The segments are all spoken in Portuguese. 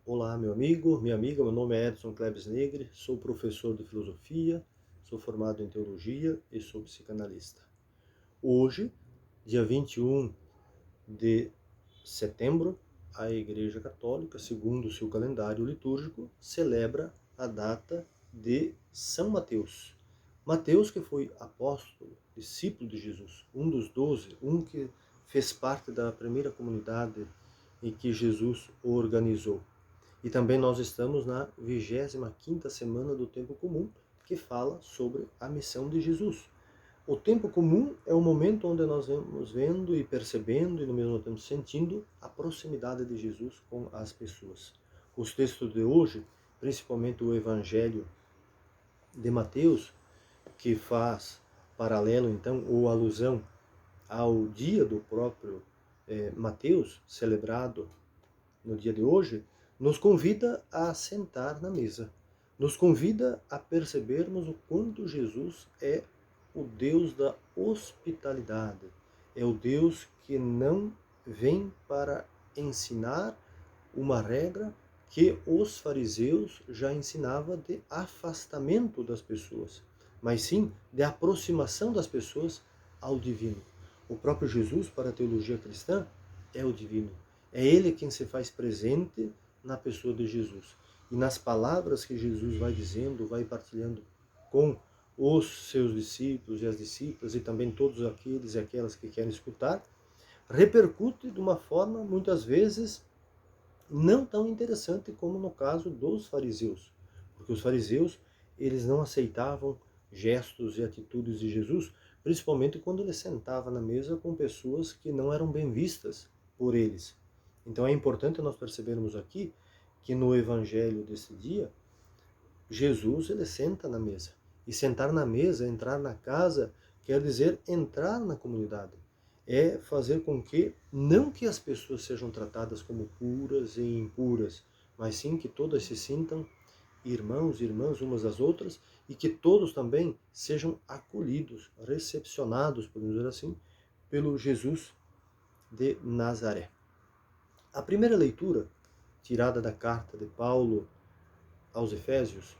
Olá, meu amigo, minha amiga, meu nome é Edson Klebs Negri, sou professor de filosofia, sou formado em teologia e sou psicanalista. Hoje, dia 21 de setembro, a Igreja Católica, segundo o seu calendário litúrgico, celebra a data de São Mateus. Mateus, que foi apóstolo, discípulo de Jesus, um dos 12, um que fez parte da primeira comunidade em que Jesus organizou. E também nós estamos na 25ª semana do Tempo Comum, que fala sobre a missão de Jesus. O tempo comum é o momento onde nós vamos vendo e percebendo e no mesmo tempo sentindo a proximidade de Jesus com as pessoas. Os textos de hoje, principalmente o Evangelho de Mateus, que faz paralelo então ou alusão ao dia do próprio Mateus, celebrado no dia de hoje, nos convida a sentar na mesa, nos convida a percebermos o quanto Jesus é o Deus da hospitalidade, é o Deus que não vem para ensinar uma regra que os fariseus já ensinavam de afastamento das pessoas, mas sim de aproximação das pessoas ao divino. O próprio Jesus, para a teologia cristã, é o divino. É ele quem se faz presente na pessoa de Jesus. E nas palavras que Jesus vai dizendo, vai partilhando com os seus discípulos e as discípulas, e também todos aqueles e aquelas que querem escutar, repercute de uma forma, muitas vezes, não tão interessante como no caso dos fariseus. Porque os fariseus, eles não aceitavam gestos e atitudes de Jesus, principalmente quando ele sentava na mesa com pessoas que não eram bem vistas por eles. Então é importante nós percebermos aqui que no evangelho desse dia, Jesus ele senta na mesa. E sentar na mesa, entrar na casa, quer dizer entrar na comunidade. É fazer com que, não que as pessoas sejam tratadas como puras e impuras, mas sim que todas se sintam irmãos e irmãs umas das outras e que todos também sejam acolhidos, recepcionados, podemos dizer assim, pelo Jesus de Nazaré. A primeira leitura, tirada da carta de Paulo aos Efésios,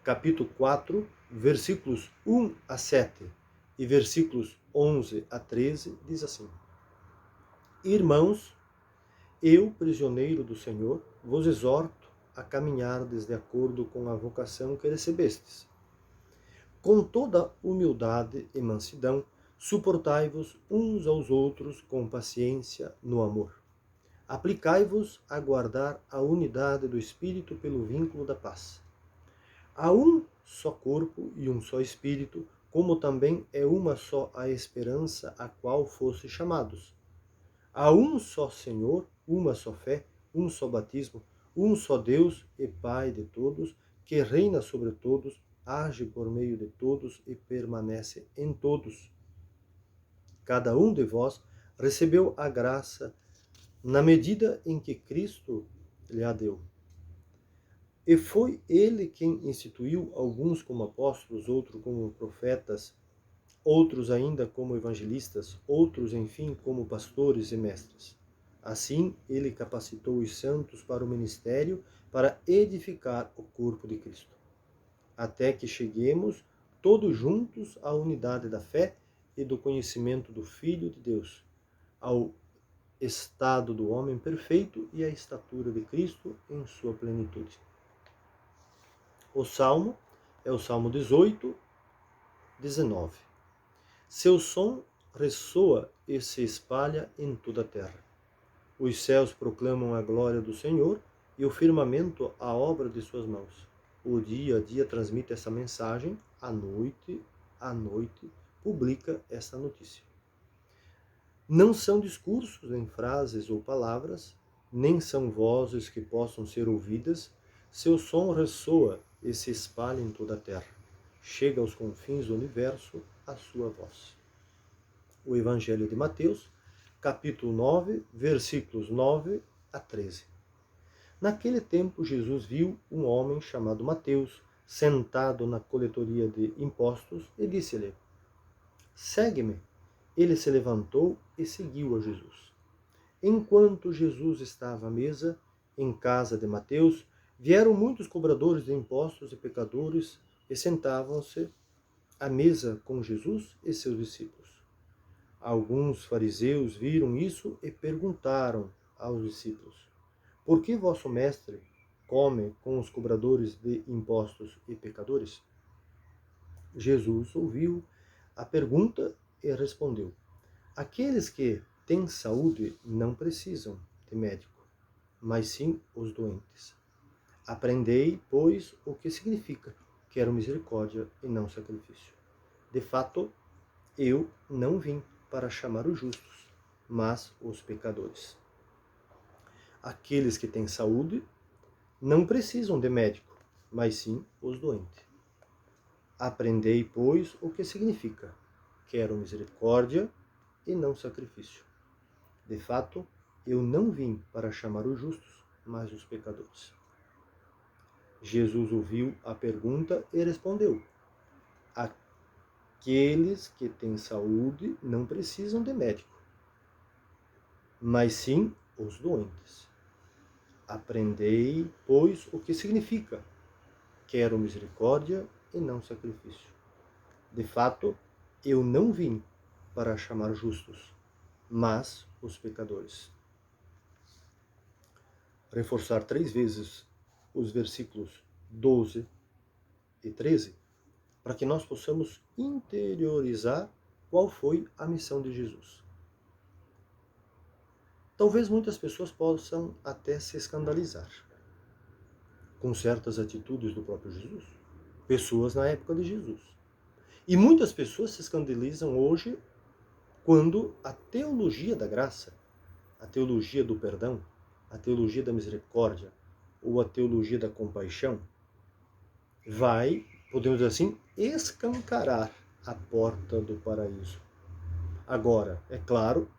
capítulo 4, versículos 1 a 7 e versículos 11 a 13, diz assim: Irmãos, eu, prisioneiro do Senhor, vos exorto a caminhardes de acordo com a vocação que recebestes. Com toda humildade e mansidão, suportai-vos uns aos outros com paciência no amor. Aplicai-vos a guardar a unidade do Espírito pelo vínculo da paz. Há um só corpo e um só Espírito, como também é uma só a esperança a qual foste chamados. Há um só Senhor, uma só fé, um só batismo, um só Deus e Pai de todos, que reina sobre todos, age por meio de todos e permanece em todos. Cada um de vós recebeu a graça na medida em que Cristo lhe a deu. E foi ele quem instituiu alguns como apóstolos, outros como profetas, outros ainda como evangelistas, outros, enfim, como pastores e mestres. Assim, ele capacitou os santos para o ministério, para edificar o corpo de Cristo, até que cheguemos todos juntos à unidade da fé e do conhecimento do Filho de Deus, ao estado do homem perfeito e à estatura de Cristo em sua plenitude. O Salmo é o Salmo 18, 19. Seu som ressoa e se espalha em toda a terra. Os céus proclamam a glória do Senhor e o firmamento a obra de suas mãos. O dia a dia transmite essa mensagem, a noite publica esta notícia. Não são discursos nem frases ou palavras, nem são vozes que possam ser ouvidas. Seu som ressoa e se espalha em toda a terra. Chega aos confins do universo a sua voz. O Evangelho de Mateus, capítulo 9, versículos 9 a 13. Naquele tempo, Jesus viu um homem chamado Mateus sentado na coletoria de impostos e disse-lhe: Segue-me. Ele se levantou e seguiu a Jesus. Enquanto Jesus estava à mesa, em casa de Mateus, vieram muitos cobradores de impostos e pecadores e sentavam-se à mesa com Jesus e seus discípulos. Alguns fariseus viram isso e perguntaram aos discípulos: por que vosso mestre come com os cobradores de impostos e pecadores? Jesus ouviu a pergunta e respondeu: aqueles que têm saúde não precisam de médico, mas sim os doentes. Aprendei, pois, o que significa: quero misericórdia e não sacrifício. De fato, eu não vim para chamar os justos, mas os pecadores. Aqueles que têm saúde não precisam de médico, mas sim os doentes. Aprendei, pois, o que significa: quero misericórdia e não sacrifício. De fato, eu não vim para chamar os justos, mas os pecadores. Jesus ouviu a pergunta e respondeu: aqueles que têm saúde não precisam de médico, mas sim os doentes. Aprendei, pois, o que significa: quero misericórdia e não sacrifício. De fato, eu não vim para chamar justos, mas os pecadores. Reforçar 3 vezes os versículos 12 e 13, para que nós possamos interiorizar qual foi a missão de Jesus. Talvez muitas pessoas possam até se escandalizar com certas atitudes do próprio Jesus, pessoas na época de Jesus. E muitas pessoas se escandalizam hoje quando a teologia da graça, a teologia do perdão, a teologia da misericórdia ou a teologia da compaixão vai, podemos dizer assim, escancarar a porta do paraíso. Agora, é claro,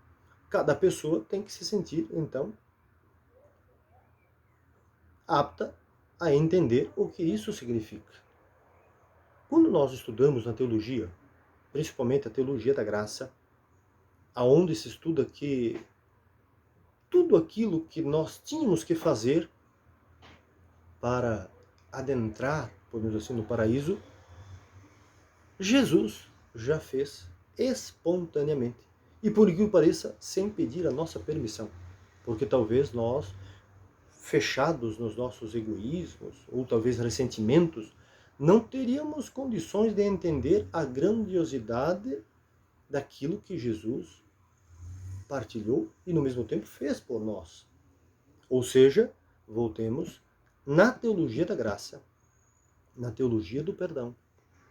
cada pessoa tem que se sentir, então, apta a entender o que isso significa. Quando nós estudamos na teologia, principalmente a teologia da graça, aonde se estuda que tudo aquilo que nós tínhamos que fazer para adentrar, podemos dizer assim, no paraíso, Jesus já fez espontaneamente. E por que pareça, sem pedir a nossa permissão. Porque talvez nós, fechados nos nossos egoísmos, ou talvez ressentimentos, não teríamos condições de entender a grandiosidade daquilo que Jesus partilhou e no mesmo tempo fez por nós. Ou seja, voltemos na teologia da graça, na teologia do perdão,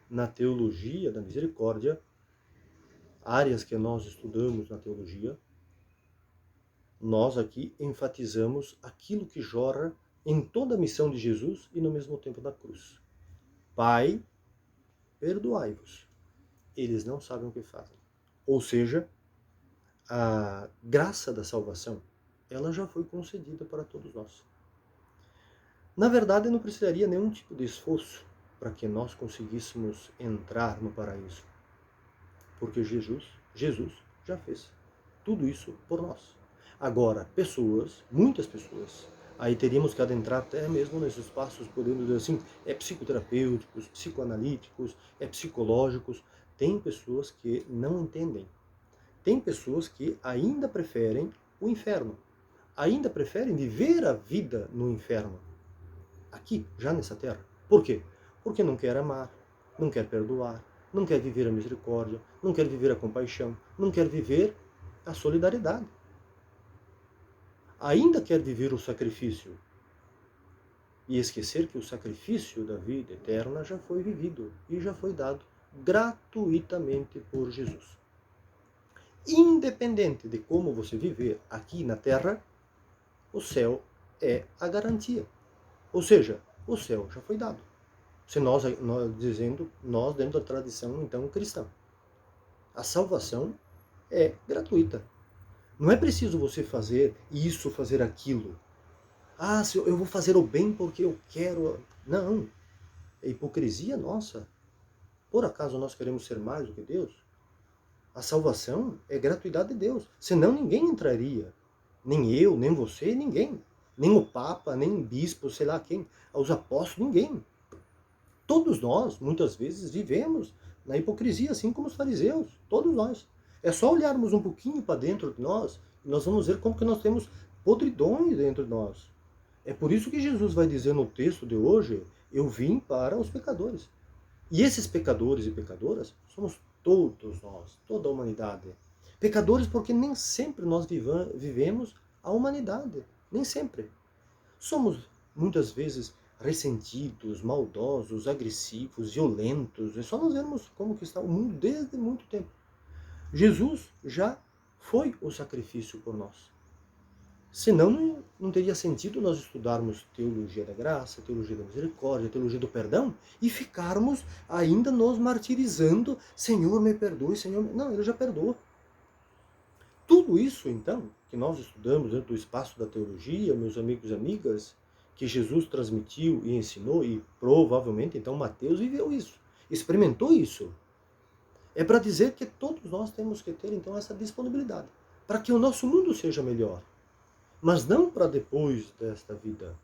na teologia da misericórdia, áreas que nós estudamos na teologia, nós aqui enfatizamos aquilo que jorra em toda a missão de Jesus e no mesmo tempo da cruz. Pai, perdoai-vos. Eles não sabem o que fazem. Ou seja, a graça da salvação, ela já foi concedida para todos nós. Na verdade, não precisaria nenhum tipo de esforço para que nós conseguíssemos entrar no paraíso. Porque Jesus já fez tudo isso por nós. Agora, pessoas, muitas pessoas, aí teríamos que adentrar até mesmo nesses espaços, podemos dizer assim, psicoterapêuticos, psicoanalíticos, psicológicos. Tem pessoas que não entendem. Tem pessoas que ainda preferem o inferno. Ainda preferem viver a vida no inferno. Aqui, já nessa terra. Por quê? Porque não quer amar, não quer perdoar, não quer viver a misericórdia, não quer viver a compaixão, não quer viver a solidariedade. Ainda quer viver o sacrifício e esquecer que o sacrifício da vida eterna já foi vivido e já foi dado gratuitamente por Jesus. Independente de como você viver aqui na terra, o céu é a garantia. Ou seja, o céu já foi dado. Se nós dentro da tradição então cristã, a salvação é gratuita. Não é preciso você fazer isso, fazer aquilo. Ah, se eu vou fazer o bem porque eu quero. Não. É hipocrisia nossa. Por acaso nós queremos ser mais do que Deus? A salvação é gratuidade de Deus. Senão ninguém entraria. Nem eu, nem você, ninguém. nem o Papa, nem o bispo, sei lá quem, os apóstolos, ninguém. Todos nós, muitas vezes, vivemos na hipocrisia, assim como os fariseus. Todos nós. É só olharmos um pouquinho para dentro de nós e nós vamos ver como que nós temos podridões dentro de nós. É por isso que Jesus vai dizer no texto de hoje, eu vim para os pecadores. E esses pecadores e pecadoras somos todos nós, toda a humanidade. Pecadores porque nem sempre nós vivemos a humanidade. Nem sempre. Somos muitas vezes ressentidos, maldosos, agressivos, violentos. É só nós vermos como que está o mundo desde muito tempo. Jesus já foi o sacrifício por nós. Senão não teria sentido nós estudarmos teologia da graça, teologia da misericórdia, teologia do perdão e ficarmos ainda nos martirizando. Senhor, me perdoe, Senhor. Não, ele já perdoou. Tudo isso, então, que nós estudamos dentro do espaço da teologia, meus amigos e amigas, que Jesus transmitiu e ensinou, e provavelmente, então, Mateus viveu isso, experimentou isso. É para dizer que todos nós temos que ter, então, essa disponibilidade, para que o nosso mundo seja melhor. Mas não para depois desta vida.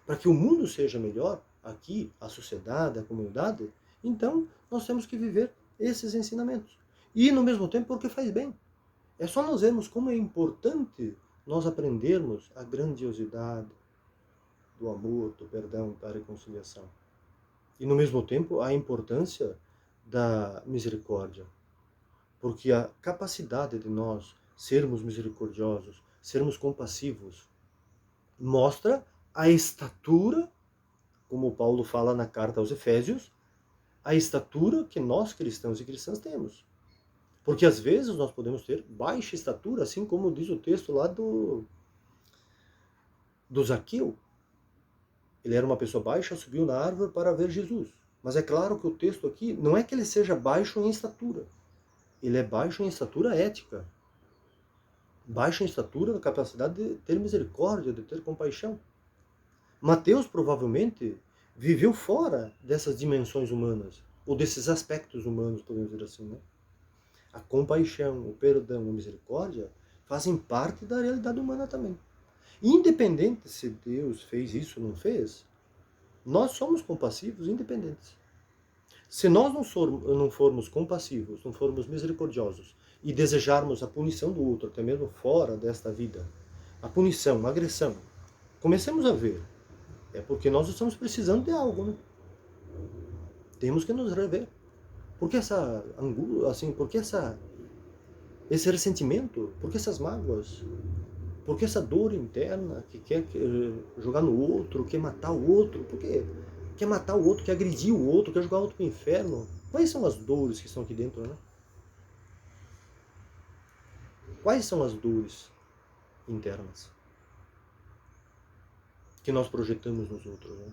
Para que o mundo seja melhor, aqui, a sociedade, a comunidade, então, nós temos que viver esses ensinamentos. E, no mesmo tempo, porque faz bem. É só nós vermos como é importante nós aprendermos a grandiosidade do amor, do perdão, da reconciliação. E, no mesmo tempo, a importância da misericórdia. Porque a capacidade de nós sermos misericordiosos, sermos compassivos, mostra a estatura, como Paulo fala na carta aos Efésios, a estatura que nós cristãos e cristãs temos. Porque às vezes nós podemos ter baixa estatura, assim como diz o texto lá do Zaqueu. Ele era uma pessoa baixa, subiu na árvore para ver Jesus. Mas é claro que o texto aqui não é que ele seja baixo em estatura. Ele é baixo em estatura ética. Baixo em estatura na capacidade de ter misericórdia, de ter compaixão. Mateus provavelmente viveu fora dessas dimensões humanas, ou desses aspectos humanos, podemos dizer assim, né? A compaixão, o perdão, a misericórdia fazem parte da realidade humana também. Independente se Deus fez isso ou não fez, nós somos compassivos independentes. Se nós não formos compassivos, não formos misericordiosos e desejarmos a punição do outro, até mesmo fora desta vida, a punição, a agressão, comecemos a ver. É porque nós estamos precisando de algo, né? Temos que nos rever. Por que essa angústia, assim, por que esse ressentimento? Por que essas mágoas? Por que essa dor interna que quer jogar no outro, quer matar o outro? Por quê? Quer matar o outro, quer agredir o outro, quer jogar o outro para o inferno? Quais são as dores que estão aqui dentro, né? Quais são as dores internas que nós projetamos nos outros, né?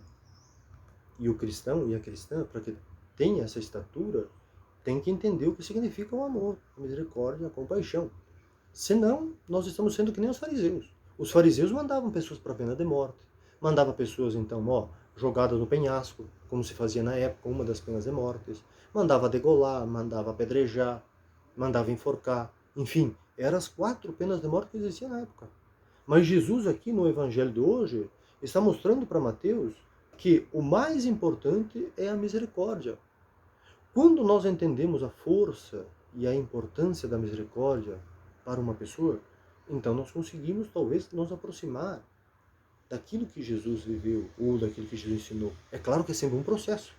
E o cristão e a cristã, para que tenha essa estatura, tem que entender o que significa o amor, a misericórdia, a compaixão. Senão, nós estamos sendo que nem os fariseus. Os fariseus mandavam pessoas para a pena de morte. Mandavam pessoas, então, jogadas no penhasco, como se fazia na época, uma das penas de morte. Mandava degolar, mandava apedrejar, mandava enforcar. Enfim, eram as 4 penas de morte que existiam na época. Mas Jesus aqui no Evangelho de hoje está mostrando para Mateus que o mais importante é a misericórdia. Quando nós entendemos a força e a importância da misericórdia para uma pessoa, então nós conseguimos talvez nos aproximar daquilo que Jesus viveu ou daquilo que Jesus ensinou. É claro que é sempre um processo.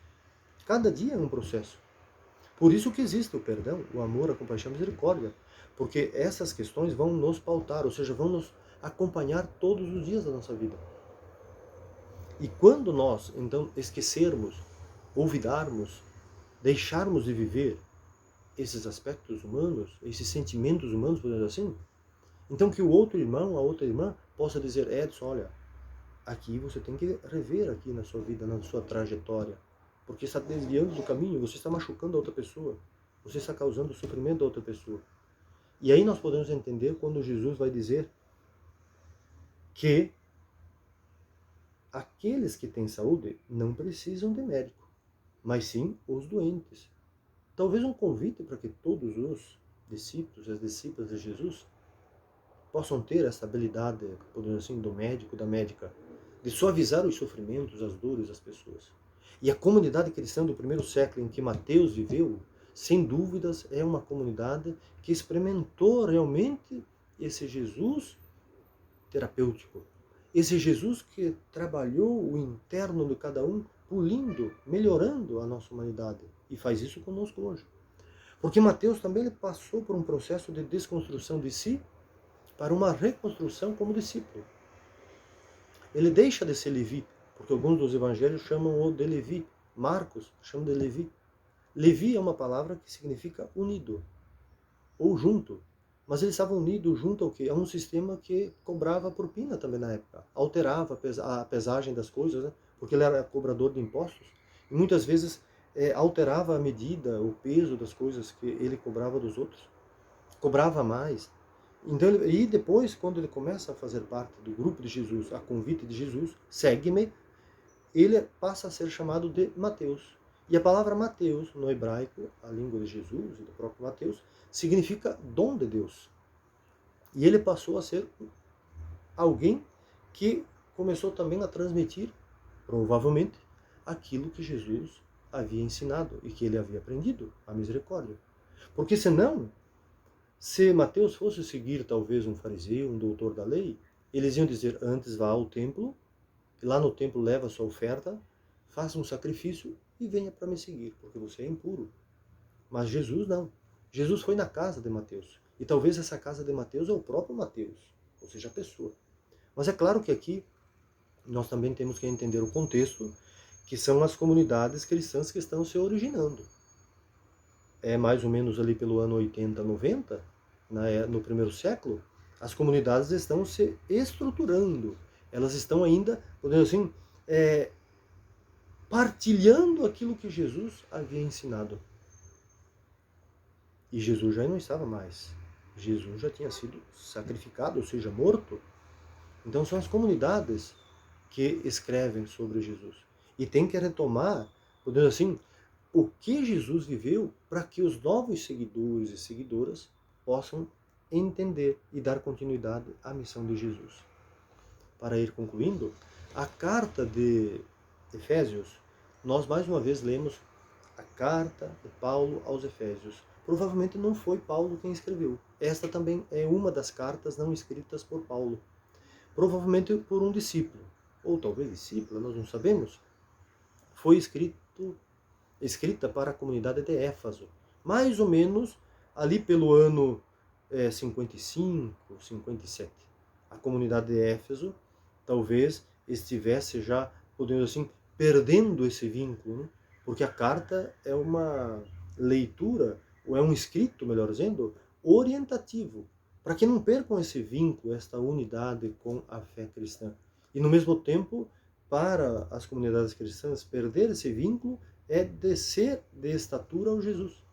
Cada dia é um processo. Por isso que existe o perdão, o amor, a compaixão e a misericórdia. Porque essas questões vão nos pautar, ou seja, vão nos acompanhar todos os dias da nossa vida. E quando nós, então, esquecermos, olvidarmos, deixarmos de viver esses aspectos humanos, esses sentimentos humanos, por exemplo assim, então que o outro irmão, a outra irmã, possa dizer, Edson, olha, aqui você tem que rever aqui na sua vida, na sua trajetória, porque está desviando do caminho, você está machucando a outra pessoa, você está causando sofrimento a outra pessoa. E aí nós podemos entender quando Jesus vai dizer que aqueles que têm saúde não precisam de médico, mas sim os doentes. Talvez um convite para que todos os discípulos, as discípulas de Jesus, possam ter essa habilidade, podemos assim, do médico, da médica, de suavizar os sofrimentos, as dores das pessoas. E a comunidade cristã do primeiro século em que Mateus viveu, sem dúvidas, é uma comunidade que experimentou realmente esse Jesus terapêutico. Esse Jesus que trabalhou o interno de cada um, pulindo, melhorando a nossa humanidade. E faz isso conosco hoje. Porque Mateus também ele passou por um processo de desconstrução de si para uma reconstrução como discípulo. Ele deixa de ser Levi, porque alguns dos evangelhos chamam-o de Levi. Marcos chama de Levi. Levi é uma palavra que significa unido, ou junto. Mas eles estavam unidos junto ao quê? A um sistema que cobrava propina também na época. Alterava a pesagem das coisas, né? Porque ele era cobrador de impostos. E muitas vezes alterava a medida, o peso das coisas que ele cobrava dos outros. Cobrava mais. Então, e depois, quando ele começa a fazer parte do grupo de Jesus, a convite de Jesus, segue-me, ele passa a ser chamado de Mateus. E a palavra Mateus, no hebraico, a língua de Jesus e do próprio Mateus, significa dom de Deus. E ele passou a ser alguém que começou também a transmitir, provavelmente, aquilo que Jesus havia ensinado e que ele havia aprendido, a misericórdia. Porque senão, se Mateus fosse seguir talvez um fariseu, um doutor da lei, eles iam dizer, antes vá ao templo, e lá no templo leva a sua oferta, faça um sacrifício e venha para me seguir, porque você é impuro. Mas Jesus não. Jesus foi na casa de Mateus. E talvez essa casa de Mateus é o próprio Mateus, ou seja, a pessoa. Mas é claro que aqui nós também temos que entender o contexto, que são as comunidades cristãs que estão se originando. É mais ou menos ali pelo ano 80, 90, no primeiro século, as comunidades estão se estruturando. Elas estão ainda, podemos assim, partilhando aquilo que Jesus havia ensinado. E Jesus já não estava mais. Jesus já tinha sido sacrificado, ou seja, morto. Então são as comunidades que escrevem sobre Jesus. E tem que retomar, podemos assim, o que Jesus viveu para que os novos seguidores e seguidoras possam entender e dar continuidade à missão de Jesus. Para ir concluindo, a carta de Efésios, nós mais uma vez lemos a carta de Paulo aos Efésios. Provavelmente não foi Paulo quem escreveu. Esta também é uma das cartas não escritas por Paulo. Provavelmente por um discípulo, ou talvez discípula, nós não sabemos. Foi escrita para a comunidade de Éfeso, mais ou menos ali pelo ano 55, 57. A comunidade de Éfeso talvez estivesse já, podemos assim, perdendo esse vínculo, né? Porque a carta é uma leitura, ou é um escrito, melhor dizendo, orientativo, para que não percam esse vínculo, esta unidade com a fé cristã. E no mesmo tempo, para as comunidades cristãs, perder esse vínculo é descer de estatura ao Jesus.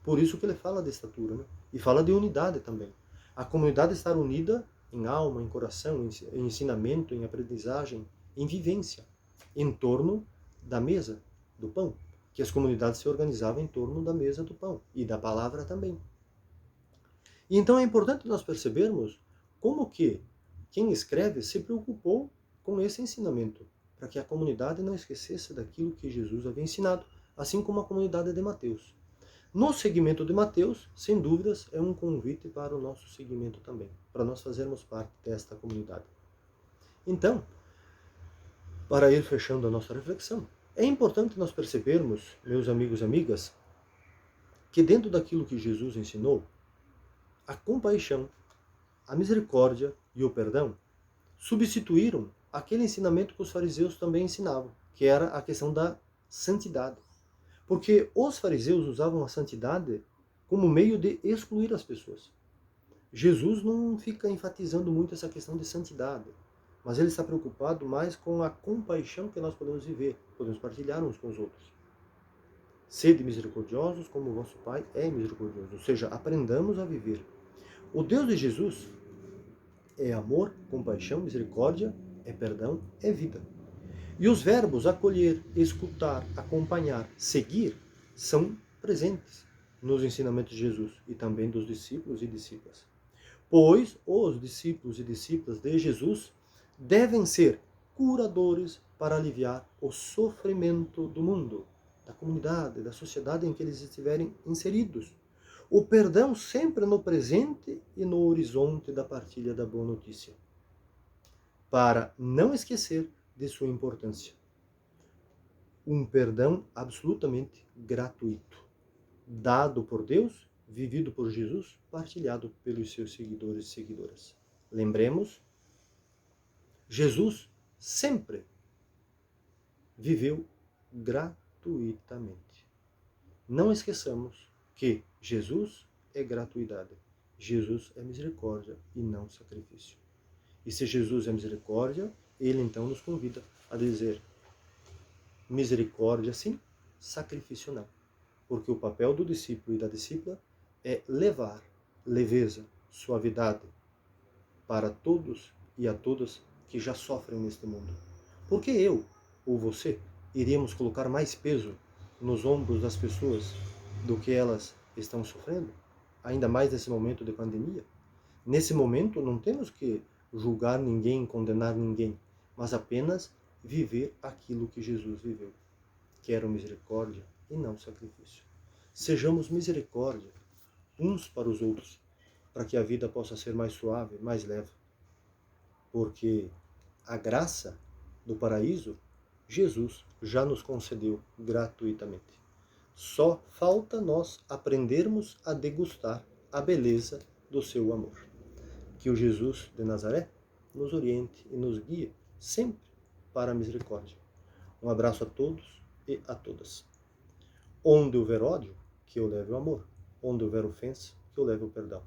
Por isso que ele fala de estatura, né? E fala de unidade também. A comunidade estar unida em alma, em coração, em ensinamento, em aprendizagem, em vivência, em torno da mesa do pão, que as comunidades se organizavam em torno da mesa do pão e da palavra também. E então é importante nós percebermos como que quem escreve se preocupou com esse ensinamento, para que a comunidade não esquecesse daquilo que Jesus havia ensinado, assim como a comunidade de Mateus. No segmento de Mateus, sem dúvidas, é um convite para o nosso segmento também, para nós fazermos parte desta comunidade. Então, para ir fechando a nossa reflexão, é importante nós percebermos, meus amigos e amigas, que dentro daquilo que Jesus ensinou, a compaixão, a misericórdia e o perdão substituíram aquele ensinamento que os fariseus também ensinavam, que era a questão da santidade. Porque os fariseus usavam a santidade como meio de excluir as pessoas. Jesus não fica enfatizando muito essa questão de santidade, mas ele está preocupado mais com a compaixão que nós podemos viver, podemos partilhar uns com os outros. Sede misericordiosos como o vosso Pai é misericordioso, ou seja, aprendamos a viver. O Deus de Jesus é amor, compaixão, misericórdia, é perdão, é vida. E os verbos acolher, escutar, acompanhar, seguir são presentes nos ensinamentos de Jesus e também dos discípulos e discípulas. Pois os discípulos e discípulas de Jesus devem ser curadores para aliviar o sofrimento do mundo, da comunidade, da sociedade em que eles estiverem inseridos. O perdão sempre no presente e no horizonte da partilha da boa notícia, para não esquecer de sua importância. Um perdão absolutamente gratuito, dado por Deus, vivido por Jesus, partilhado pelos seus seguidores e seguidoras. Lembremos, Jesus sempre viveu gratuitamente. Não esqueçamos que Jesus é gratuidade, Jesus é misericórdia e não sacrifício. E se Jesus é misericórdia, ele então nos convida a dizer misericórdia sim, sacrifício não. Porque o papel do discípulo e da discípula é levar leveza, suavidade para todos e a todas que já sofrem neste mundo. Porque eu ou você iríamos colocar mais peso nos ombros das pessoas do que elas estão sofrendo? Ainda mais nesse momento de pandemia? Nesse momento não temos que julgar ninguém, condenar ninguém, mas apenas viver aquilo que Jesus viveu. Quero misericórdia e não sacrifício. Sejamos misericórdia uns para os outros, para que a vida possa ser mais suave, mais leve. Porque a graça do paraíso, Jesus já nos concedeu gratuitamente. Só falta nós aprendermos a degustar a beleza do seu amor. Que o Jesus de Nazaré nos oriente e nos guie sempre para a misericórdia. Um abraço a todos e a todas. Onde houver ódio, que eu leve o amor. Onde houver ofensa, que eu leve o perdão.